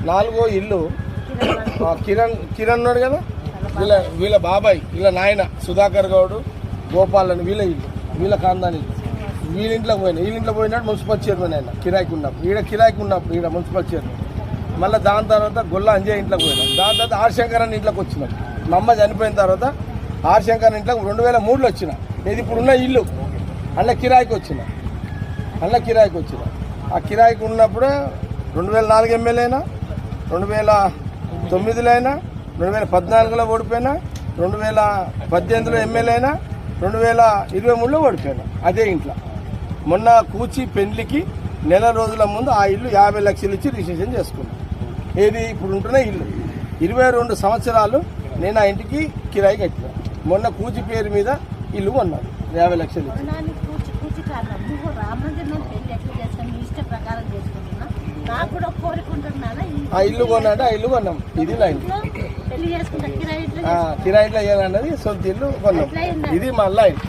నాలుగో ఇల్లు కిరణ్ ఉన్నాడు కదా, వీళ్ళ బాబాయ్ వీళ్ళ నాయన సుధాకర్ గౌడు గోపాల్ అని వీళ్ళ ఇల్లు, వీళ్ళ కాందాని ఇల్లు. వీళ్ళింట్లోకి పోయినా, వీళ్ళింట్లో పోయినట్టు మున్సిపల్ చైర్మన్ ఆయన కిరాయికి ఉన్నప్పుడు ఈడ మున్సిపల్ చైర్మన్. మళ్ళీ దాని తర్వాత గొల్ల అంజయ్ ఇంట్లోకి పోయినాం. దాని తర్వాత ఆర్ శంకర్ అన్న ఇంట్లోకి వచ్చినాం. మా అమ్మ చనిపోయిన తర్వాత ఆర్ శంకర్ ఇంట్లోకి 2003లో వచ్చిన. ఇది ఇప్పుడున్న ఇల్లు అందులో కిరాయికి వచ్చిన. ఆ కిరాయికి ఉన్నప్పుడే 2004 ఎమ్మెల్యే అయినా, 2009లో అయినా, 2014లో ఓడిపోయినా, 2018లో ఎమ్మెల్యే అయినా, 2023లో ఓడిపోయినా అదే ఇంట్లో. మొన్న కూచి పెళ్లికి నెల రోజుల ముందు ఆ ఇల్లు 50 లక్షలు ఇచ్చి రిజిస్ట్రేషన్ చేసుకున్నాను. ఏది ఇప్పుడు ఉంటున్న ఇల్లు 22 సంవత్సరాలు నేను ఆ ఇంటికి కిరాయి కట్టినా. మొన్న కూచి పేరు మీద ఇల్లు కొన్నాను 50 లక్షలు ఇచ్చి. ఆ ఇల్లు కొన్నాడు, ఆ ఇల్లు కొన్నాం. ఇది లైన్ కిరాయిట్లో వేయాలన్నది సొంత ఇల్లు కొన్నాం. ఇది మా లైన్.